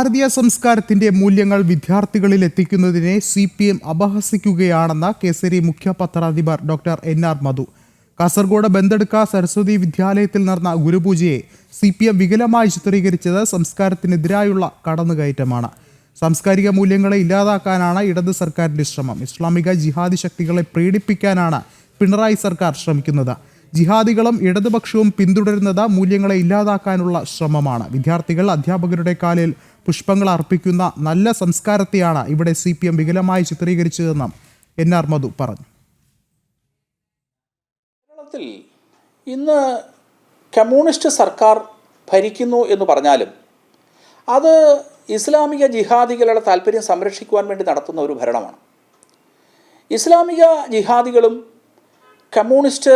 ഭാരതീയ സംസ്കാരത്തിന്റെ മൂല്യങ്ങൾ വിദ്യാർത്ഥികളിൽ എത്തിക്കുന്നതിനെ CPM അപഹസിക്കുകയാണെന്ന് കേസരി മുഖ്യ പത്രാധിപർ ഡോക്ടർ NR മധു. കാസർഗോഡ് ബന്തെടുക്ക സരസ്വതി വിദ്യാലയത്തിൽ നടന്ന ഗുരുപൂജയെ CPM വികലമായി ചിത്രീകരിച്ചത് സംസ്കാരത്തിനെതിരായുള്ള കടന്നുകയറ്റമാണ്. സാംസ്കാരിക മൂല്യങ്ങളെ ഇല്ലാതാക്കാനാണ് ഇടത് സർക്കാരിന്റെ ശ്രമം. ഇസ്ലാമിക ജിഹാദി ശക്തികളെ പ്രീണിപ്പിക്കാനാണ് പിണറായി സർക്കാർ ശ്രമിക്കുന്നത്. ജിഹാദികളും ഇടതുപക്ഷവും പിന്തുടരുന്നത് മൂല്യങ്ങളെ ഇല്ലാതാക്കാനുള്ള ശ്രമമാണ്. വിദ്യാർത്ഥികൾ അധ്യാപകരുടെ കാലിൽ പുഷ്പങ്ങൾ അർപ്പിക്കുന്ന നല്ല സംസ്കാരത്തെയാണ് ഇവിടെ CPM വികലമായി ചിത്രീകരിച്ചതെന്നും NR മധു പറഞ്ഞു. കേരളത്തിൽ ഇന്ന് കമ്മ്യൂണിസ്റ്റ് സർക്കാർ ഭരിക്കുന്നു എന്ന് പറഞ്ഞാലും അത് ഇസ്ലാമിക ജിഹാദികളുടെ താല്പര്യം സംരക്ഷിക്കുവാൻ വേണ്ടി നടത്തുന്ന ഒരു ഭരണമാണ്. ഇസ്ലാമിക ജിഹാദികളും കമ്മ്യൂണിസ്റ്റ്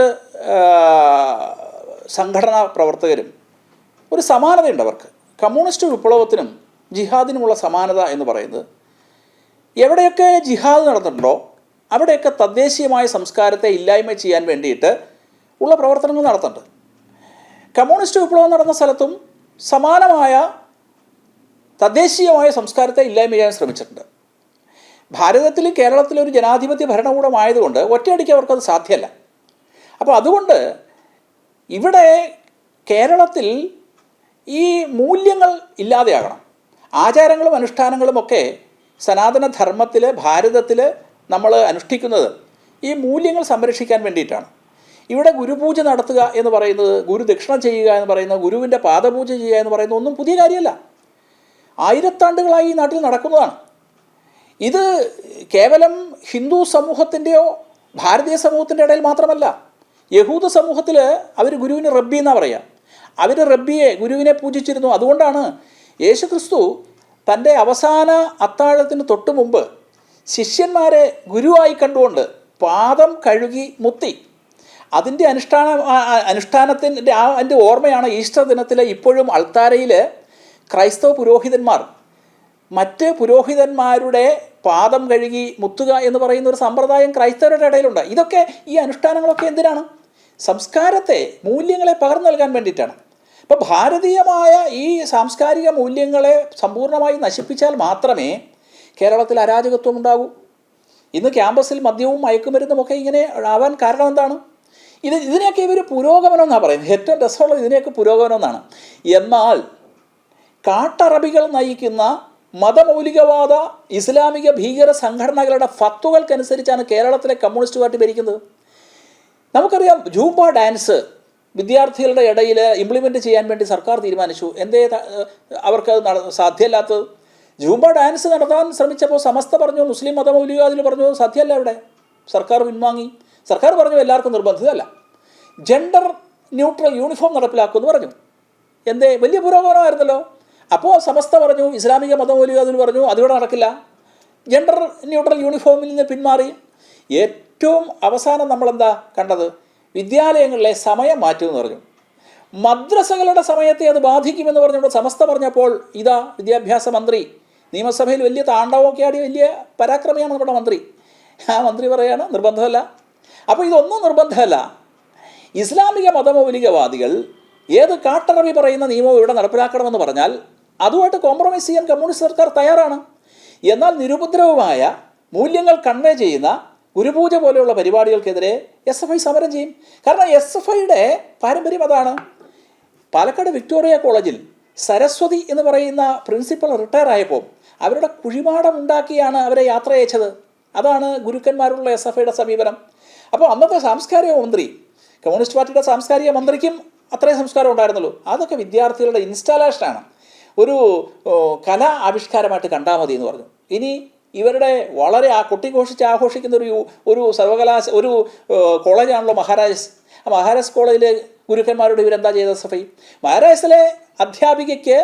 സംഘടനാ പ്രവർത്തകരും ഒരു സമാനതയുണ്ട് അവർക്ക്. കമ്മ്യൂണിസ്റ്റ് വിപ്ലവത്തിനും ജിഹാദിനുമുള്ള സമാനത എന്ന് പറയുന്നത് എവിടെയൊക്കെ ജിഹാദ് നടന്നിട്ടുണ്ടോ അവിടെയൊക്കെ തദ്ദേശീയമായ സംസ്കാരത്തെ ഇല്ലായ്മ ചെയ്യാൻ വേണ്ടിയിട്ട് ഉള്ള പ്രവർത്തനങ്ങൾ നടത്തുന്നുണ്ട്. കമ്മ്യൂണിസ്റ്റ് വിപ്ലവം നടന്ന സ്ഥലത്തും സമാനമായ തദ്ദേശീയമായ സംസ്കാരത്തെ ഇല്ലായ്മ ചെയ്യാൻ ശ്രമിച്ചിട്ടുണ്ട്. ഭാരതത്തിലും കേരളത്തിലും ഒരു ജനാധിപത്യ ഭരണകൂടമായതുകൊണ്ട് ഒറ്റയടിക്ക് അവർക്കത് സാധ്യമല്ല. അപ്പോൾ അതുകൊണ്ട് ഇവിടെ കേരളത്തിൽ ഈ മൂല്യങ്ങൾ ഇല്ലാതെയാകണം. ആചാരങ്ങളും അനുഷ്ഠാനങ്ങളുമൊക്കെ സനാതനധർമ്മത്തിൽ ഭാരതത്തിൽ നമ്മൾ അനുഷ്ഠിക്കുന്നത് ഈ മൂല്യങ്ങൾ സംരക്ഷിക്കാൻ വേണ്ടിയിട്ടാണ്. ഇവിടെ ഗുരുപൂജ നടത്തുക എന്ന് പറയുന്നത്, ഗുരുദക്ഷിണ ചെയ്യുക എന്ന് പറയുന്നത്, ഗുരുവിൻ്റെ പാദപൂജ ചെയ്യുക എന്ന് പറയുന്നത് ഒന്നും പുതിയ കാര്യമല്ല. ആയിരത്താണ്ടുകളായി ഈ നാട്ടിൽ നടക്കുന്നതാണ്. ഇത് കേവലം ഹിന്ദു സമൂഹത്തിൻ്റെയോ ഭാരതീയ സമൂഹത്തിൻ്റെ ഇടയിൽ മാത്രമല്ല. യഹൂദ സമൂഹത്തിൽ അവർ ഗുരുവിന് റബ്ബി എന്നാണ് പറയുക. അവർ റബ്ബിയെ, ഗുരുവിനെ പൂജിച്ചിരുന്നു. അതുകൊണ്ടാണ് യേശുക്രിസ്തു തൻ്റെ അവസാന അത്താഴത്തിന് തൊട്ട് മുമ്പ് ശിഷ്യന്മാരെ ഗുരുവായി കണ്ടുകൊണ്ട് പാദം കഴുകി മുത്തി. അതിൻ്റെ അനുഷ്ഠാനത്തിൻ്റെ അതിൻ്റെ ഓർമ്മയാണ് ഈസ്റ്റർ ദിനത്തിൽ ഇപ്പോഴും അൾത്താരയിൽ ക്രൈസ്തവ പുരോഹിതന്മാർ മറ്റ് പുരോഹിതന്മാരുടെ പാദം കഴുകി മുത്തുക എന്ന് പറയുന്ന ഒരു സമ്പ്രദായം ക്രൈസ്തവരുടെ ഇടയിലുണ്ട്. ഇതൊക്കെ ഈ അനുഷ്ഠാനങ്ങളൊക്കെ എന്തിനാണ്? സംസ്കാരത്തെ, മൂല്യങ്ങളെ പകർന്നു നൽകാൻ വേണ്ടിയിട്ടാണ്. ഇപ്പോൾ ഭാരതീയമായ ഈ സാംസ്കാരിക മൂല്യങ്ങളെ സമ്പൂർണ്ണമായി നശിപ്പിച്ചാൽ മാത്രമേ കേരളത്തിൽ അരാജകത്വം ഉണ്ടാകൂ. ഇന്ന് ക്യാമ്പസിൽ മദ്യവും മയക്കുമരുന്നുമൊക്കെ ഇങ്ങനെ ആവാൻ കാരണം എന്താണ്? ഇതിനെയൊക്കെ ഇവർ പുരോഗമനം എന്നാണ് പറയുന്നത്. ഏറ്റവും രസമുള്ളത് ഇതിനെയൊക്കെ പുരോഗമനം എന്നാണ്. എന്നാൽ കാട്ടറബികൾ നയിക്കുന്ന മതമൗലികവാദ ഇസ്ലാമിക ഭീകര സംഘടനകളുടെ ഫത്വകൾക്കനുസരിച്ചാണ് കേരളത്തിലെ കമ്മ്യൂണിസ്റ്റ് പാർട്ടി ഭരിക്കുന്നത്. നമുക്കറിയാം, ജൂംബ ഡാൻസ് വിദ്യാർത്ഥികളുടെ ഇടയിൽ ഇംപ്ലിമെൻറ്റ് ചെയ്യാൻ വേണ്ടി സർക്കാർ തീരുമാനിച്ചു. എന്തേ അവർക്കത് സാധ്യമല്ലാത്തത്? ജൂംബ ഡാൻസ് നടത്താൻ ശ്രമിച്ചപ്പോൾ സമസ്ത പറഞ്ഞു, മുസ്ലിം മതമൗലികവാദികൾ പറഞ്ഞു സാധ്യമല്ല. ഇവിടെ സർക്കാർ പിൻവാങ്ങി. സർക്കാർ പറഞ്ഞു എല്ലാവർക്കും നിർബന്ധിതമല്ല, ജെൻഡർ ന്യൂട്രൽ യൂണിഫോം നടപ്പിലാക്കുമെന്ന് പറഞ്ഞു. എന്തേ, വലിയ പുരോഗമനമായിരുന്നല്ലോ. അപ്പോൾ സമസ്ത പറഞ്ഞു, ഇസ്ലാമിക മതമൗലികവാദികൾ പറഞ്ഞു അതിവിടെ നടക്കില്ല, ജെൻഡർ ന്യൂട്രൽ യൂണിഫോമിൽ നിന്ന് പിന്മാറി. ഏറ്റവും അവസാനം നമ്മളെന്താ കണ്ടത്? വിദ്യാലയങ്ങളിലെ സമയം മാറ്റുമെന്ന് പറഞ്ഞു. മദ്രസകളുടെ സമയത്തെ അത് ബാധിക്കുമെന്ന് പറഞ്ഞുകൊണ്ട് സമസ്ത പറഞ്ഞപ്പോൾ ഇതാ വിദ്യാഭ്യാസ മന്ത്രി നിയമസഭയിൽ വലിയ താണ്ഡവമൊക്കെ ആടി വലിയ പരാക്രമിയാണ് നമ്മുടെ മന്ത്രി. ആ മന്ത്രി പറയാണ് നിർബന്ധമല്ല. അപ്പോൾ ഇതൊന്നും നിർബന്ധമല്ല. ഇസ്ലാമിക മതമൗലികവാദികൾ ഏത് കാട്ടറബി പറയുന്ന നിയമവും ഇവിടെ നടപ്പിലാക്കണമെന്ന് പറഞ്ഞാൽ അതുമായിട്ട് കോംപ്രമൈസ് ചെയ്യാൻ കമ്മ്യൂണിസ്റ്റ് സർക്കാർ തയ്യാറാണ്. എന്നാൽ നിരുപദ്രവമായ മൂല്യങ്ങൾ കൺവേ ചെയ്യുന്ന ഗുരുപൂജ പോലെയുള്ള പരിപാടികൾക്കെതിരെ SFI സമരം ചെയ്യും. കാരണം SFIയുടെ പാരമ്പര്യം അതാണ്. പാലക്കാട് വിക്ടോറിയ കോളേജിൽ സരസ്വതി എന്ന് പറയുന്ന പ്രിൻസിപ്പൽ റിട്ടയർ ആയപ്പോൾ അവരുടെ കുഴിമാടം ഉണ്ടാക്കിയാണ് അവരെ യാത്ര അയച്ചത്. അതാണ് ഗുരുക്കന്മാരുള്ള SFIയുടെ സമീപനം. അപ്പോൾ അന്നത്തെ സാംസ്കാരിക മന്ത്രി, കമ്മ്യൂണിസ്റ്റ് പാർട്ടിയുടെ സാംസ്കാരിക മന്ത്രിക്കും അത്രയും സംസ്കാരം ഉണ്ടായിരുന്നുള്ളൂ. അതൊക്കെ വിദ്യാർത്ഥികളുടെ ഇൻസ്റ്റാലേഷനാണ്, ഒരു കലാ ആവിഷ്കാരമായിട്ട് കണ്ടാൽ മതി എന്ന് പറഞ്ഞു. ഇനി ഇവരുടെ വളരെ കൊട്ടിഘോഷിച്ച് ആഘോഷിക്കുന്ന ഒരു ഒരു കോളേജാണല്ലോ മഹാരാജാസ്. ആ മഹാരാജാസ് കോളേജിലെ ഗുരുക്കന്മാരോട് ഇവരെന്താ ചെയ്ത SFI? മഹാരാജാസിലെ അധ്യാപികയ്ക്ക്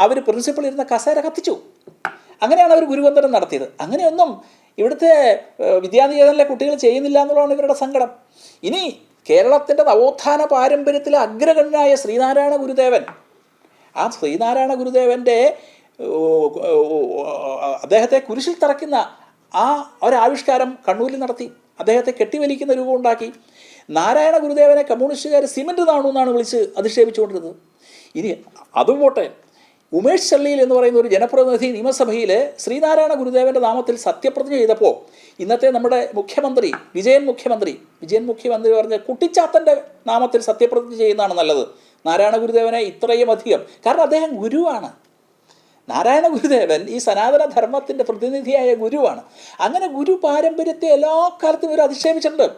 അവർ പ്രിൻസിപ്പൾ ഇരുന്ന കസേര കത്തിച്ചു. അങ്ങനെയാണ് അവർ ഗുരുവന്ദനം നടത്തിയത്. അങ്ങനെയൊന്നും ഇവിടുത്തെ വിദ്യാനികേതനിലെ കുട്ടികൾ ചെയ്യുന്നില്ല എന്നുള്ളതാണ് ഇവരുടെ സങ്കടം. ഇനി കേരളത്തിൻ്റെ നവോത്ഥാന പാരമ്പര്യത്തിലെ അഗ്രഗണ്യനായ ശ്രീനാരായണ ഗുരുദേവൻ, ആ ശ്രീനാരായണ ഗുരുദേവൻ്റെ അദ്ദേഹത്തെ കുരിശിൽ തറയ്ക്കുന്ന ആ ഒരാവിഷ്കാരം കണ്ണൂരിൽ നടത്തി. അദ്ദേഹത്തെ കെട്ടിവലിക്കുന്ന രൂപം ഉണ്ടാക്കി. നാരായണ ഗുരുദേവനെ കമ്മ്യൂണിസ്റ്റുകാർ സിമൻറ്റ് നാണു എന്നാണ് വിളിച്ച് അധിക്ഷേപിച്ചുകൊണ്ടിരുന്നത്. ഇനി അതും പോട്ടെ, ഉമേഷ് ചള്ളിയിൽ എന്ന് പറയുന്ന ഒരു ജനപ്രതിനിധി നിയമസഭയിൽ ശ്രീനാരായണ ഗുരുദേവൻ്റെ നാമത്തിൽ സത്യപ്രതിജ്ഞ ചെയ്തപ്പോൾ ഇന്നത്തെ നമ്മുടെ മുഖ്യമന്ത്രി വിജയൻ മുഖ്യമന്ത്രി പറഞ്ഞ കുട്ടിച്ചാത്തൻ്റെ നാമത്തിൽ സത്യപ്രതിജ്ഞ ചെയ്യുന്നതാണ് നല്ലത്. നാരായണ ഗുരുദേവനെ ഇത്രയും അധികം, കാരണം അദ്ദേഹം ഗുരുവാണ്. നാരായണ ഗുരുദേവൻ ഈ സനാതന ധർമ്മത്തിൻ്റെ പ്രതിനിധിയായ ഗുരുവാണ്. അങ്ങനെ ഗുരു പാരമ്പര്യത്തെ എല്ലാ കാലത്തും ഇവർ അധിക്ഷേപിച്ചിട്ടുണ്ട്.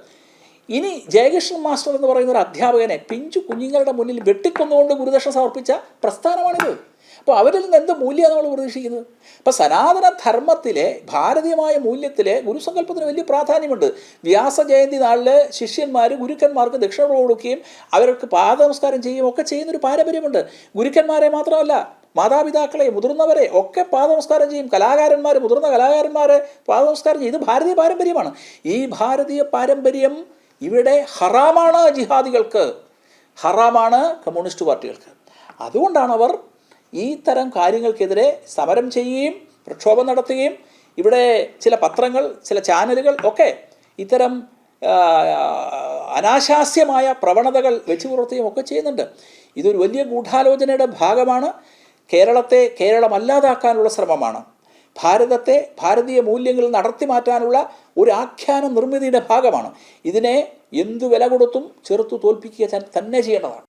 ഇനി ജയകൃഷ്ണൻ മാസ്റ്റർ എന്ന് പറയുന്ന ഒരു അധ്യാപകനെ പിഞ്ചു കുഞ്ഞുങ്ങളുടെ മുന്നിൽ വെട്ടിക്കൊന്നുകൊണ്ട് ഗുരുദക്ഷിണ സമർപ്പിച്ച പ്രസ്ഥാനമാണിത്. അപ്പോൾ അവരിൽ നിന്ന് എന്ത് മൂല്യമാണ് നമ്മൾ പ്രതീക്ഷിക്കുന്നത്? അപ്പോൾ സനാതന ധർമ്മത്തിലെ ഭാരതീയമായ മൂല്യത്തിലെ ഗുരുസങ്കല്പത്തിന് വലിയ പ്രാധാന്യമുണ്ട്. വ്യാസജയന്തി നാളിൽ ശിഷ്യന്മാർ ഗുരുക്കന്മാർക്ക് ദക്ഷിണ കൊടുക്കുകയും അവർക്ക് പാദനമസ്കാരം ചെയ്യുകയും ഒക്കെ ചെയ്യുന്നൊരു പാരമ്പര്യമുണ്ട്. ഗുരുക്കന്മാരെ മാത്രമല്ല, മാതാപിതാക്കളെ, മുതിർന്നവരെ ഒക്കെ പാദനമസ്കാരം ചെയ്യും. മുതിർന്ന കലാകാരന്മാരെ പാദനമസ്കാരം ചെയ്യും. ഇത് ഭാരതീയ പാരമ്പര്യമാണ്. ഈ ഭാരതീയ പാരമ്പര്യം ഇവിടെ ഹറാമാണ് ജിഹാദികൾക്ക്, ഹറാമാണ് കമ്മ്യൂണിസ്റ്റ് പാർട്ടികൾക്ക്. അതുകൊണ്ടാണ് അവർ ഈ തരം കാര്യങ്ങൾക്കെതിരെ സമരം ചെയ്യുകയും പ്രക്ഷോഭം നടത്തുകയും ഇവിടെ ചില പത്രങ്ങൾ, ചില ചാനലുകൾ ഒക്കെ ഇത്തരം അനാശാസ്യമായ പ്രവണതകൾ വെച്ചു പുലർത്തുകയും ഒക്കെ ചെയ്യുന്നുണ്ട്. ഇതൊരു വലിയ ഗൂഢാലോചനയുടെ ഭാഗമാണ്. കേരളത്തെ കേരളമല്ലാതാക്കാനുള്ള ശ്രമമാണ്. ഭാരതത്തെ ഭാരതീയ മൂല്യങ്ങൾ നടത്തി മാറ്റാനുള്ള ഒരു ആഖ്യാന നിർമ്മിതിയുടെ ഭാഗമാണ്. ഇതിനെ എന്തു വില കൊടുത്തും ചെറുത്തു തോൽപ്പിക്കുക തന്നെ ചെയ്യേണ്ടതാണ്.